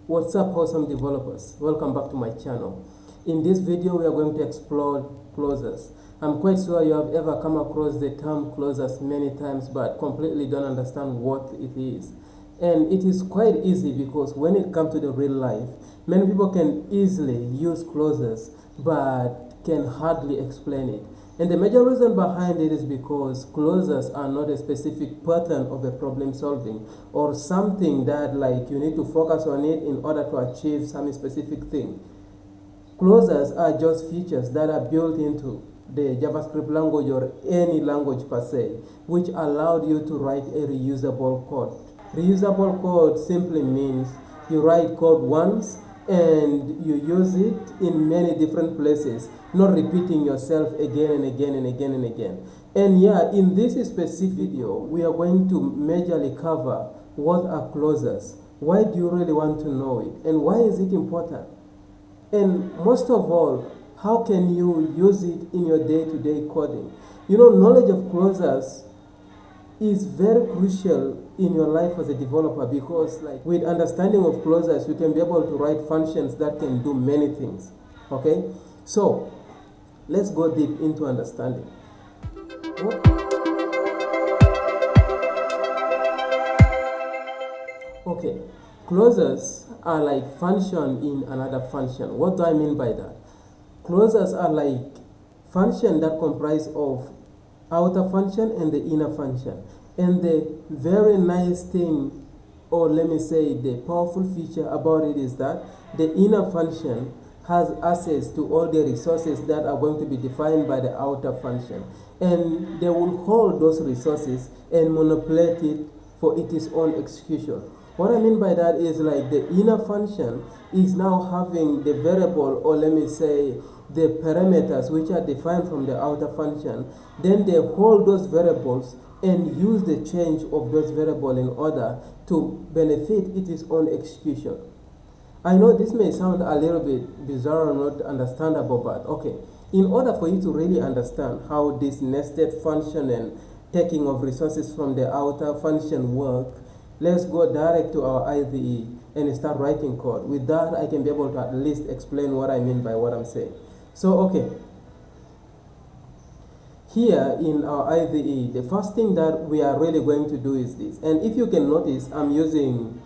What's up, awesome developers? Welcome back to my channel. In this video we are going to explore clauses. I'm quite sure you have ever come across the term clauses many times but completely don't understand what it is. And it is quite easy because when it comes to the real life, many people can easily use clauses but can hardly explain it. And the major reason behind it is because clauses are not a specific pattern of a problem solving or something that like you need to focus on it in order to achieve some specific thing. Clauses are just features that are built into the JavaScript language or any language per se, which allowed you to write a reusable code. Reusable code simply means you write code once and you use it in many different places, not repeating yourself again and again and again and again. And yeah, in this specific video, we are going to majorly cover what are clauses, why do you really want to know it, and why is it important? And most of all, how can you use it in your day-to-day coding? You know, knowledge of clauses is very crucial in your life as a developer because like with understanding of clauses you can be able to write functions that can do many things. Okay, so let's go deep into understanding. Okay, clauses are like function in another function. What do I mean by that? Clauses are like function that comprise of outer function and the inner function. And the very nice thing, or let me say the powerful feature about it is that the inner function has access to all the resources that are going to be defined by the outer function. And they will hold those resources and manipulate it for its own execution. What I mean by that is like the inner function is now having the variable, or let me say the parameters which are defined from the outer function. Then they hold those variables and use the change of those variables in order to benefit its own execution. I know this may sound a little bit bizarre or not understandable, but okay. In order for you to really understand how this nested function and taking of resources from the outer function work, let's go direct to our IDE and start writing code. With that, I can be able to at least explain what I mean by what I'm saying. So, okay. Here in our IDE, the first thing that we are really going to do is this. And if you can notice, I'm using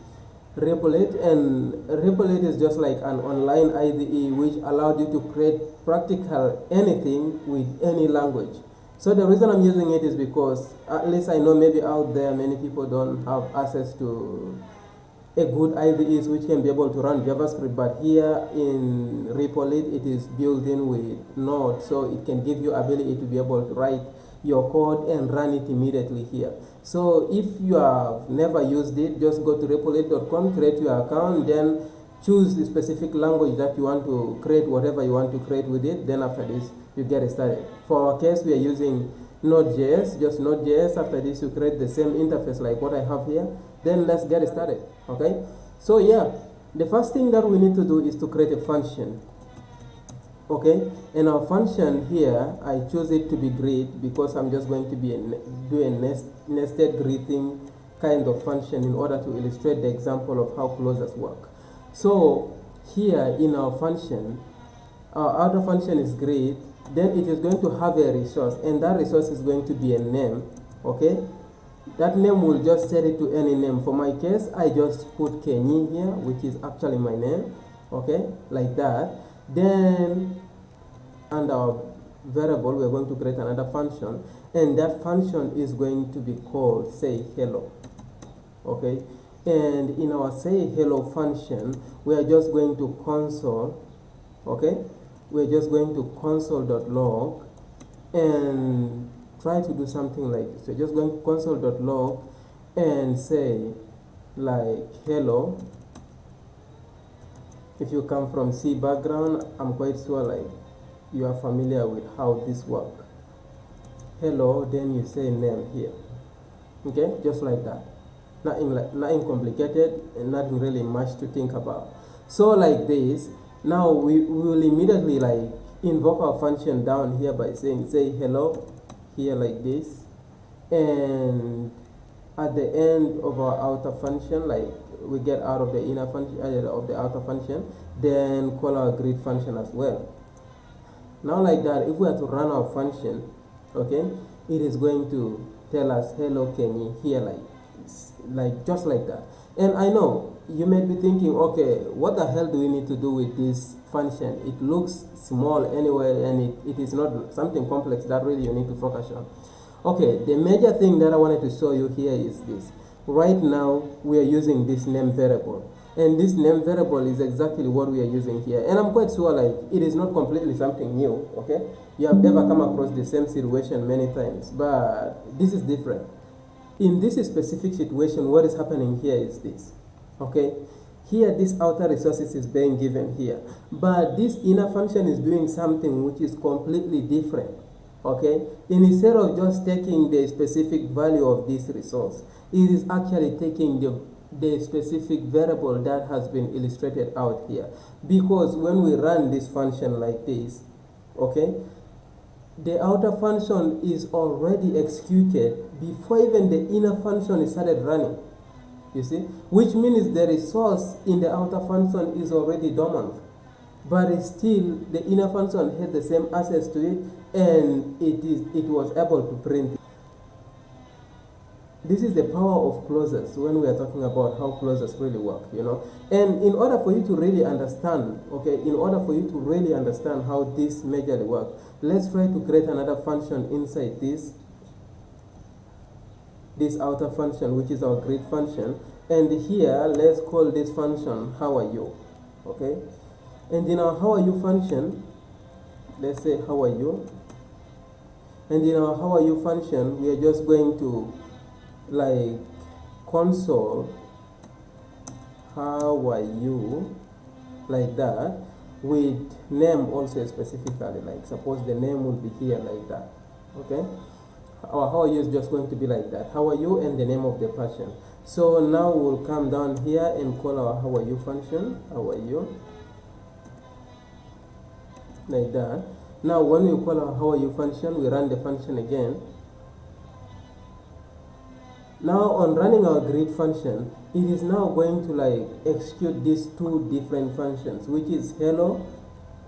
Replit, and Replit is just like an online IDE which allowed you to create practical anything with any language. So the reason I'm using it is because at least I know maybe out there many people don't have access to a good IDEs which can be able to run JavaScript, but here in Replit it is built in with Node, so it can give you ability to be able to write your code and run it immediately here. So if you have never used it, just go to replit.com, create your account, then choose the specific language that you want to create whatever you want to create with it. Then after this you get started. For our case we are using Node.js, just Node.js. After this you create the same interface like what I have here. Then let's get started. Okay, so yeah, the first thing that we need to do is to create a function. Okay, and our function here, I choose it to be greet because I'm just going to be do a nested greeting kind of function in order to illustrate the example of how clauses work. So here in our function, our outer function is greet, then it is going to have a resource, and that resource is going to be a name. Okay, that name will just set it to any name. For my case, I just put Kenyi here, which is actually my name. Okay, like that. Then under our variable we're going to create another function, and that function is going to be called say hello. Okay, and in our say hello function we are just going to console. Okay, we're just going to console.log and try to do something like this. We're just going to console.log and say like hello. If you come from C background, I'm quite sure like you are familiar with how this works. Hello, then you say name here. Okay, just like that. Nothing complicated and nothing really much to think about. So like this, now we will immediately like invoke our function down here by saying say hello here like this, and at the end of our outer function, like we get out of the inner function of the outer function, then call our greet function as well. Now like that, if we are to run our function, okay, it is going to tell us hello Kenny here, like just like that. And I know you may be thinking, okay, what the hell do we need to do with this function? It looks small anyway, and it is not something complex that really you need to focus on. Okay, the major thing that I wanted to show you here is this. Right now we are using this name variable, and this name variable is exactly what we are using here, and I'm quite sure like it is not completely something new. Okay, you have ever come across the same situation many times, but this is different. In this specific situation, what is happening here is this. Okay, here this outer resources is being given here, but this inner function is doing something which is completely different. Okay, and instead of just taking the specific value of this resource, it is actually taking the specific variable that has been illustrated out here. Because when we run this function like this, okay, the outer function is already executed before even the inner function is started running. You see, which means the resource in the outer function is already dormant, but still the inner function had the same access to it, and it was able to print it. This is the power of clauses when we are talking about how clauses really work, you know. And in order for you to really understand, okay, in order for you to really understand how this majorly works, let's try to create another function inside this outer function, which is our greet function. And here, let's call this function how are you, okay? And in our how are you function, let's say how are you. And in our how are you function, we are just going to like console how are you, like that, with name also specifically, like suppose the name will be here like that. Okay, our how are you is just going to be like that, how are you and the name of the person. So now we'll come down here and call our how are you function, how are you, like that. Now when we call our how are you function, we run the function again. Now on running our greet function, it is now going to like execute these two different functions, which is hello,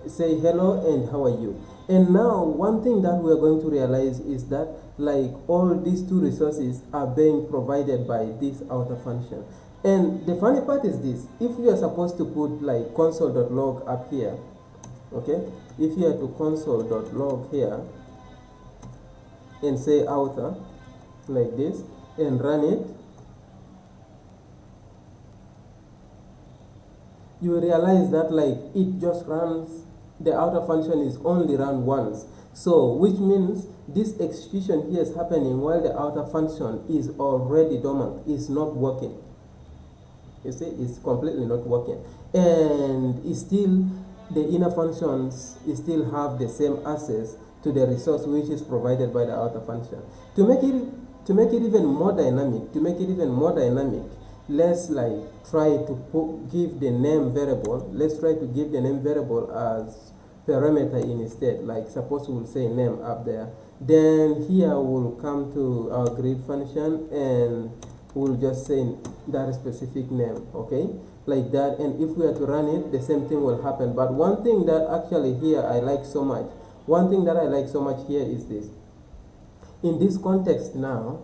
say hello, and how are you. And now one thing that we are going to realize is that like all these two resources are being provided by this outer function. And the funny part is this: if we are supposed to put like console.log up here, okay, if you are to console.log here and say outer like this and run it, you realize that like it just runs, the outer function is only run once. So which means this execution here is happening while the outer function is already dormant, is not working. You see, it's completely not working, and it's still the inner functions still have the same access to the resource which is provided by the outer function. To make it even more dynamic, let's like try to give the name variable. Let's try to give the name variable as parameter instead. Like suppose we'll say name up there. Then here we'll come to our greet function and we'll just say that specific name, okay, like that. And if we are to run it, the same thing will happen. But one thing that actually here I like so much, here is this. In this context now,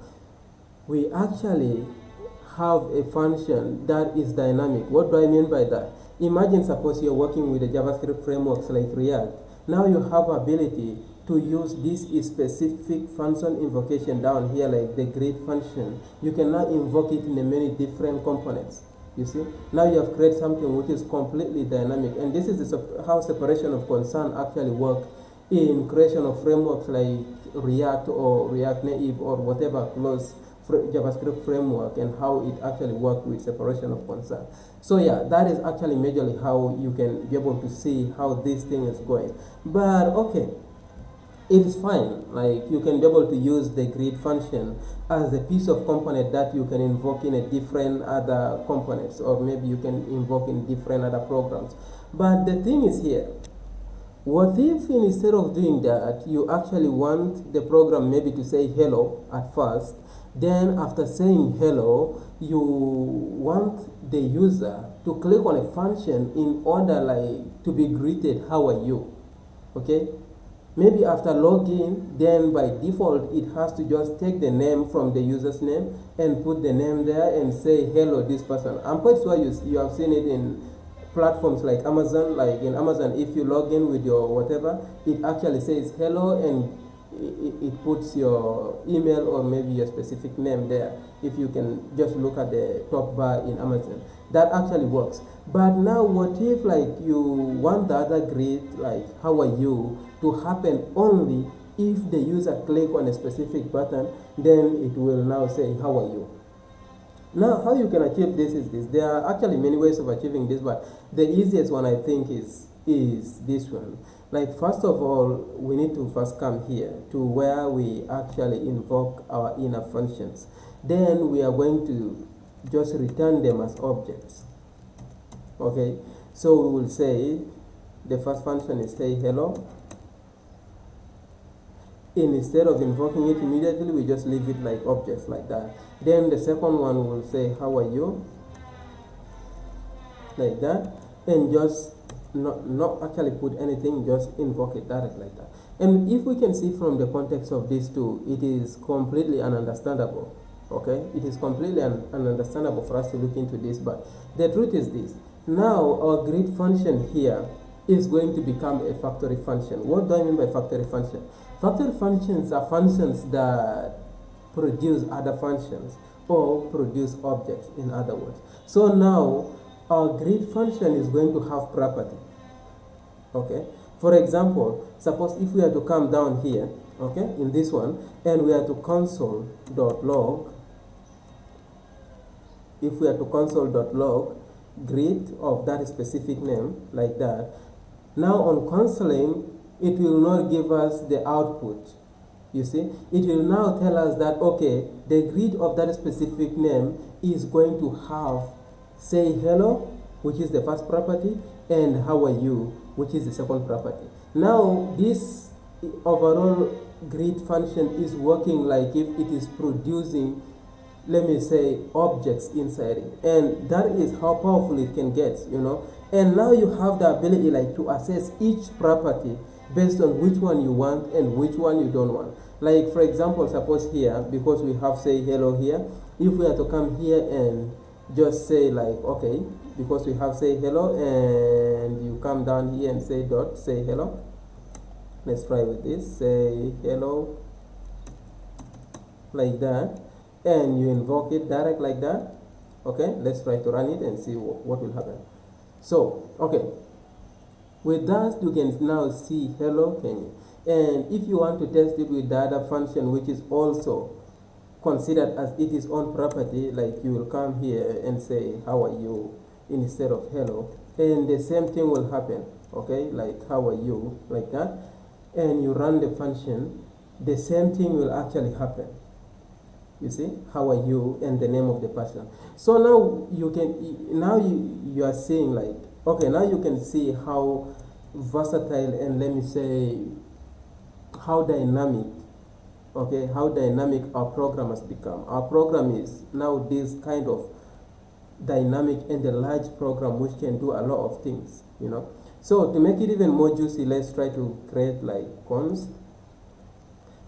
we actually have a function that is dynamic. What do I mean by that? Imagine suppose you're working with the JavaScript frameworks like React. Now you have ability to use this specific function invocation down here, like the greet function. You can now invoke it in many different components. You see, now you have created something which is completely dynamic, and this is how separation of concern actually works in creation of frameworks like React or React Native or whatever close JavaScript framework, and how it actually works with separation of concern. So yeah, that is actually majorly how you can be able to see how this thing is going. But okay, it is fine. Like you can be able to use the greet function as a piece of component that you can invoke in a different other components, or maybe you can invoke in different other programs. But the thing is here, what if instead of doing that, you actually want the program maybe to say hello at first, then after saying hello, you want the user to click on a function in order like to be greeted, how are you? Okay, maybe after login, then by default it has to just take the name from the user's name and put the name there and say hello this person. I'm quite sure you have seen it in platforms like Amazon. Like in Amazon, if you log in with your whatever, it actually says hello, and it puts your email or maybe your specific name there. If you can just look at the top bar in Amazon, that actually works. But now what if like you want the other greet, like how are you, to happen only if the user click on a specific button, then it will now say how are you. Now, how you can achieve this is this. There are actually many ways of achieving this, but the easiest one I think is this one. Like, first of all, we need to first come here to where we actually invoke our inner functions. Then we are going to just return them as objects. Okay, so we will say the first function is say hello. Instead of invoking it immediately, we just leave it like objects like that. Then the second one will say how are you, like that, and just not actually put anything, just invoke it direct like that. And if we can see from the context of these two, it is completely ununderstandable. Okay, it is completely ununderstandable for us to look into this, but the truth is this. Now our greet function here is going to become a factory function. What do I mean by factory function? Factory functions are functions that produce other functions or produce objects, in other words. So now our greet function is going to have property. Okay, for example, suppose if we are to come down here, okay, in this one, and we are to console.log, if we are to console.log greet of that specific name, like that, now on consoling, it will not give us the output. You see, it will now tell us that, okay, the greet of that specific name is going to have say hello, which is the first property, and how are you, which is the second property. Now this overall greet function is working like if it is producing, let me say, objects inside it, and that is how powerful it can get, you know. And now you have the ability like to assess each property based on which one you want and which one you don't want. Like for example, suppose here, because we have say hello here, if we are to come here and just say like, okay, because we have say hello, and you come down here and say dot say hello. Let's try with this, say hello, like that, and you invoke it direct like that. Okay, let's try to run it and see what will happen. So okay, with that you can now see hello Kenya, and if you want to test it with the other function, which is also considered as its own property, like you will come here and say how are you instead of hello, and the same thing will happen. Okay, like how are you, like that, and you run the function, the same thing will actually happen. You see, how are you, and the name of the person. So now you can, now you are seeing like, okay, now you can see how versatile and, let me say, how dynamic, okay, how dynamic our program has become. Our program is now this kind of dynamic and a large program which can do a lot of things, you know. So to make it even more juicy, let's try to create like const.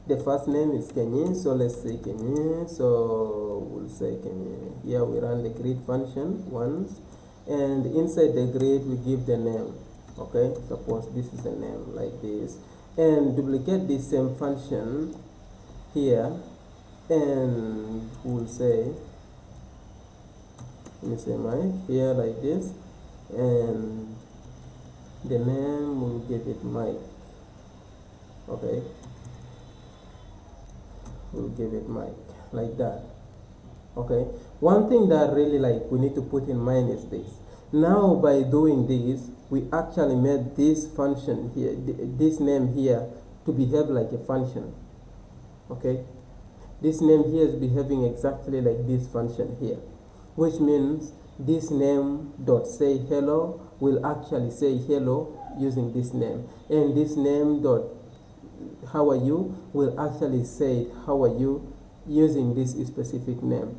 The first name is Kenya, so let's say Kenya, so we'll say Kenya. Here we run the greet function once, and inside the greet we give the name. Okay, suppose this is a name like this, and duplicate this same function here, and we'll say, let me say Mike here like this, and the name we'll give it Mike. Okay, we'll give it Mike like that. Okay, one thing that really like we need to put in mind is this. Now by doing this, we actually made this function here, this name here, to behave like a function. Okay, this name here is behaving exactly like this function here, which means this name dot say hello will actually say hello using this name, and this name dot how are you will actually say how are you using this specific name.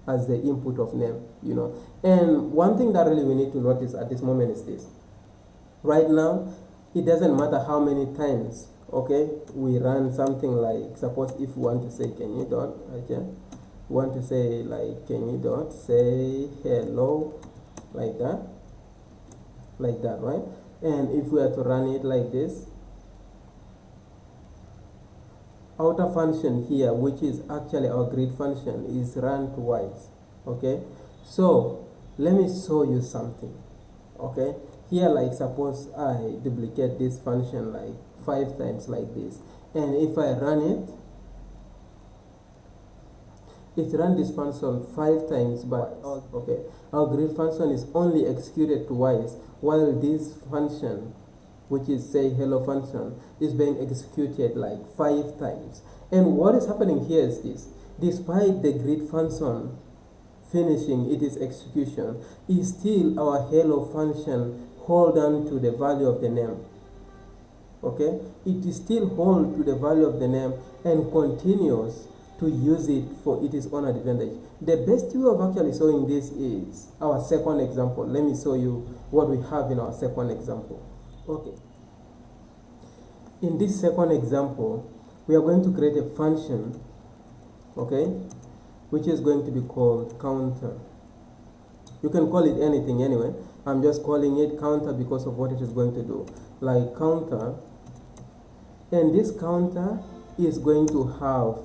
as the input of name, you know. And one thing that really we need to notice at this moment is this. Right now, it doesn't matter how many times, okay, we run something like, suppose if we want to say can you dot, okay, we want to say like can you dot say hello, like that, right? And if we are to run it like this, outer function here, which is actually our greet function, is run twice, okay? So let me show you something, okay? Here, like suppose I duplicate this function like 5 times like this, and if I run it, it runs this function 5 times, but okay, our greet function is only executed twice, while this function, which is say hello function, is being executed like 5 times. And what is happening here is this: despite the greet function finishing its execution, is still our hello function hold on to the value of the name. Okay, it is still hold to the value of the name and continues to use it for its own advantage. The best way of actually showing this is our second example. Let me show you what we have in our second example. Okay, in this second example, we are going to create a function, okay, which is going to be called counter. You can call it anything anyway. I'm just calling it counter because of what it is going to do, like counter. And this counter is going to have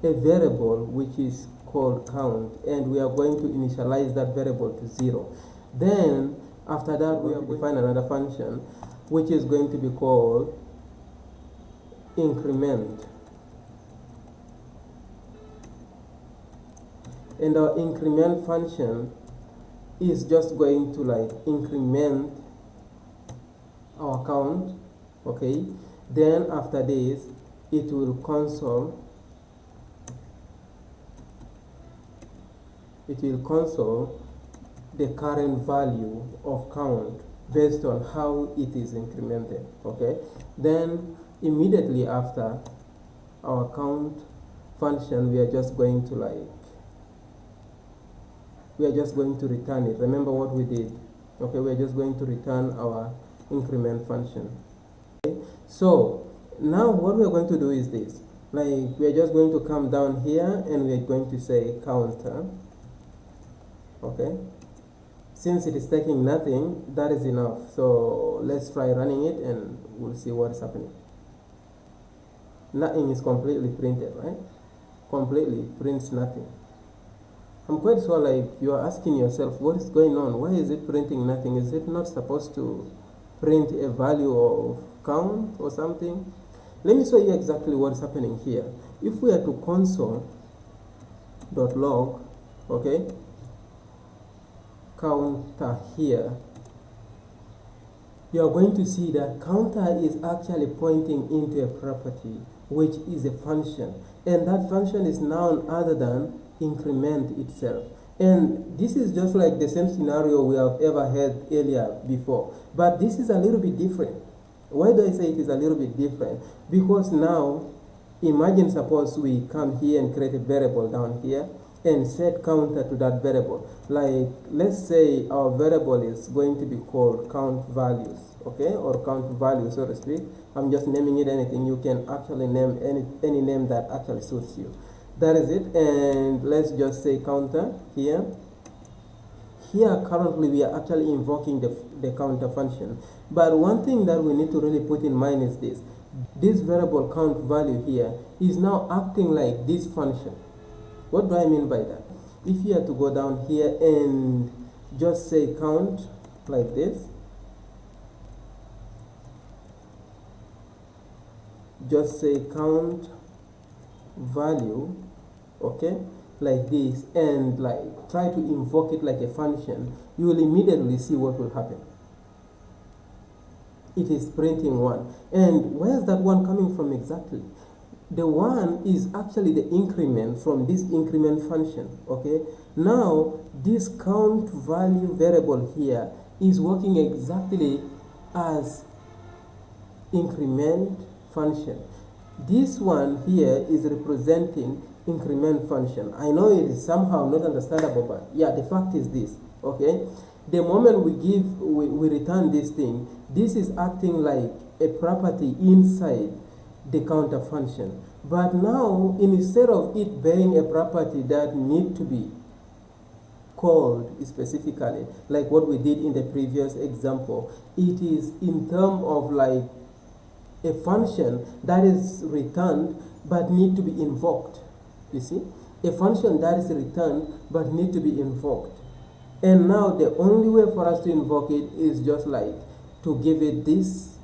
a variable which is called count, and we are going to initialize that variable to 0. Then after that, we are going to define another function which is going to be called increment. And our increment function is just going to like increment our count, okay? Then after this, it will console the current value of count based on how it is incremented, okay? Then immediately after our count function, we are just going to return it. Remember what we did, okay? We are just going to return our increment function. Okay? So now what we are going to do is this, like we are just going to come down here and we are going to say counter, okay? Since it is taking nothing, that is enough. So let's try running it and we'll see what is happening. Nothing is completely printed, right? Completely prints nothing. I'm quite sure like you are asking yourself, what is going on? Why is it printing nothing? Is it not supposed to print a value of count or something? Let me show you exactly what is happening here. If we are to console.log, okay, counter here, you are going to see that counter is actually pointing into a property which is a function, and that function is none other than increment itself. And this is just like the same scenario we have ever had earlier before, but this is a little bit different. Why do I say it is a little bit different? Because now imagine suppose we come here and create a variable down here and set counter to that variable. Like let's say our variable is going to be called count values, okay, or count value, so to speak. I'm just naming it anything. You can actually name any name that actually suits you. That is it. And let's just say counter here. Here currently we are actually invoking the counter function. But one thing that we need to really put in mind is this. This variable count value here is now acting like this function. What do I mean by that? If you are to go down here and just say count like this, just say count value, okay, like this, and like try to invoke it like a function, you will immediately see what will happen. It is printing 1. And where is that 1 coming from exactly? The 1 is actually the increment from this increment function, okay? Now this count value variable here is working exactly as increment function. This one here is representing increment function. I know it is somehow not understandable, but yeah, the fact is this, okay? The moment we return this thing, this is acting like a property inside the counter function. But now, instead of it being a property that need to be called specifically, like what we did in the previous example, it is in terms of like a function that is returned but need to be invoked. You see, a function that is returned but need to be invoked. And now the only way for us to invoke it is just like to give it this,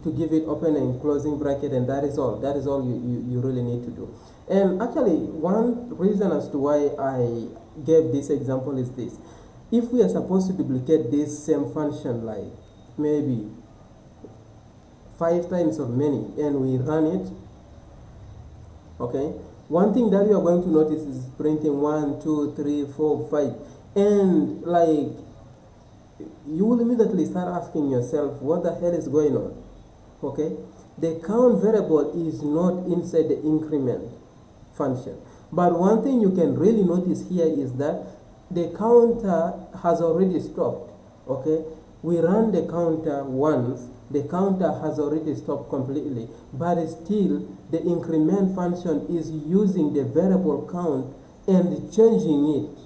to give it open and closing bracket, and that is all. That is all you really need to do. And actually, one reason as to why I gave this example is this. If we are supposed to duplicate this same function like maybe 5 times or many, and we run it, okay, one thing that you are going to notice is printing 1, 2, 3, 4, 5, and like you will immediately start asking yourself, what the hell is going on? Okay, the count variable is not inside the increment function. But one thing you can really notice here is that the counter has already stopped. Okay, we run the counter once, the counter has already stopped completely, but still the increment function is using the variable count and changing it.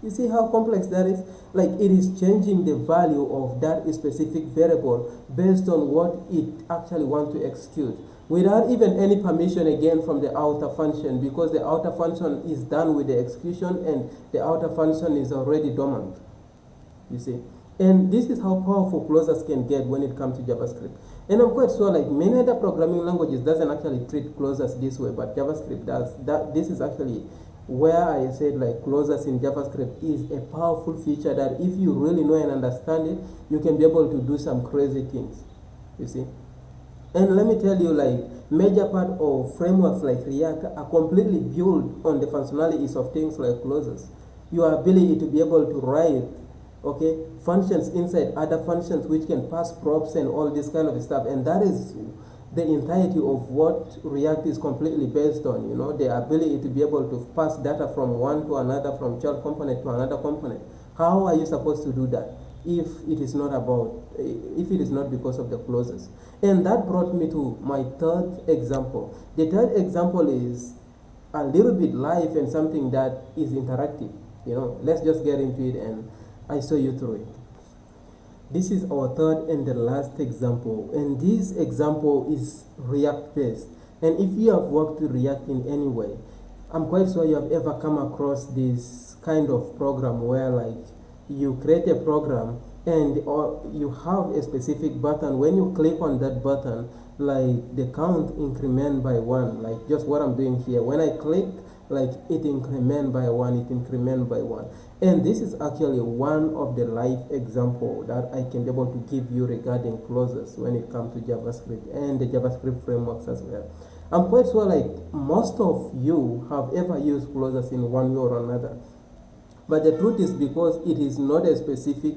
You see how complex that is? Like it is changing the value of that specific variable based on what it actually wants to execute, without even any permission again from the outer function, because the outer function is done with the execution and the outer function is already dormant. You see? And this is how powerful closures can get when it comes to JavaScript. And I'm quite sure like many other programming languages doesn't actually treat closures this way, but JavaScript does. This is actually where I said like closures in JavaScript is a powerful feature that if you really know and understand it, you can be able to do some crazy things, you see. And let me tell you, like major part of frameworks like React are completely built on the functionalities of things like closures. Your ability to be able to write, okay, functions inside other functions which can pass props and all this kind of stuff, and that is the entirety of what React is completely based on, you know, the ability to be able to pass data from one to another, from child component to another component. How are you supposed to do that if it is not because of the closures? And that brought me to my third example. The third example is a little bit live and something that is interactive. You know, let's just get into it and I show you through it. This is our third and the last example, and this example is React based. And if you have worked with React in any way, I'm quite sure you have ever come across this kind of program where like you create a program and you have a specific button. When you click on that button, like the count increment by 1, like just what I'm doing here. When I click, like it increment by 1, it increment by 1. And this is actually one of the live example that I can be able to give you regarding closures when it comes to JavaScript and the JavaScript frameworks as well. I'm quite sure like most of you have ever used closures in one way or another. But the truth is, because it is not a specific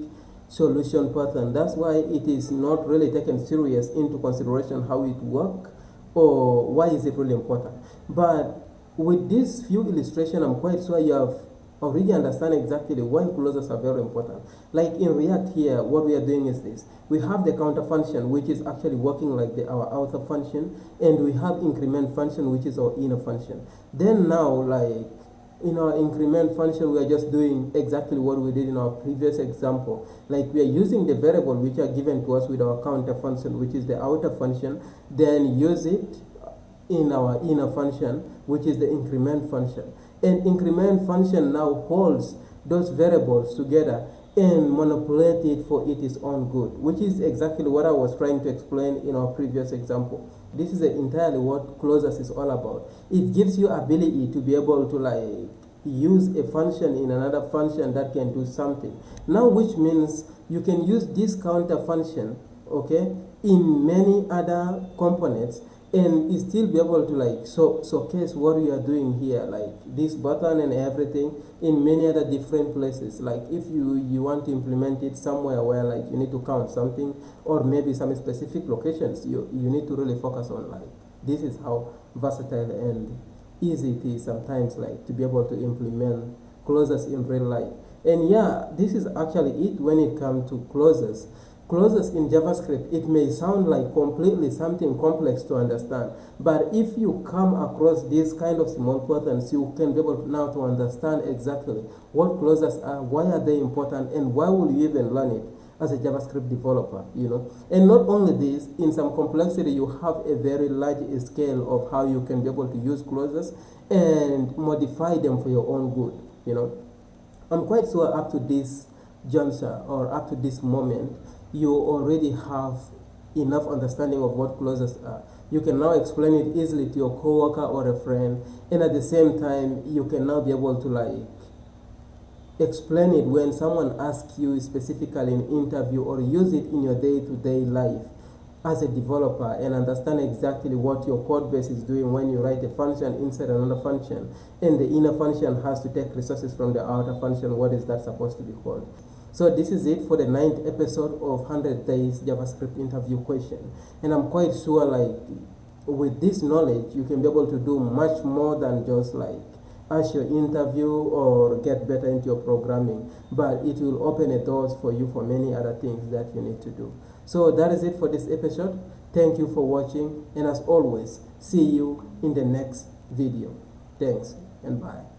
solution pattern, that's why it is not really taken serious into consideration how it works or why is it really important. But with this few illustration, I'm quite sure you have already understand exactly why closures are very important. Like in React here, what we are doing is this. We have the counter function, which is actually working like our outer function, and we have increment function, which is our inner function. Then now, like in our increment function, we are just doing exactly what we did in our previous example. Like we are using the variable which are given to us with our counter function, which is the outer function, then use it in our inner function, which is the increment function. And increment function now holds those variables together and manipulate it for its own good, which is exactly what I was trying to explain in our previous example. This is entirely what closures is all about. It gives you ability to be able to like use a function in another function that can do something. Now, which means you can use this counter function, okay, in many other components, and still be able to like showcase what we are doing here, like this button and everything in many other different places. Like if you want to implement it somewhere where like you need to count something, or maybe some specific locations you need to really focus on. Like this is how versatile and easy it is sometimes, like, to be able to implement clauses in real life. And yeah, this is actually it when it comes to clauses. Clauses in JavaScript, it may sound like completely something complex to understand, but if you come across these kind of small patterns, you can be able now to understand exactly what clauses are, why are they important, and why will you even learn it as a JavaScript developer, you know. And not only this, in some complexity, you have a very large scale of how you can be able to use clauses and modify them for your own good, you know. I'm quite sure up to this juncture or up to this moment, you already have enough understanding of what clauses are. You can now explain it easily to your coworker or a friend, and at the same time, you can now be able to like explain it when someone asks you specifically in interview, or use it in your day-to-day life as a developer, and understand exactly what your code base is doing when you write a function inside another function, and the inner function has to take resources from the outer function. What is that supposed to be called? So this is it for the 9th episode of 100 Days JavaScript Interview Question. And I'm quite sure, like, with this knowledge, you can be able to do much more than just like ask your interview or get better into your programming, but it will open the doors for you for many other things that you need to do. So that is it for this episode. Thank you for watching, and as always, see you in the next video. Thanks and bye.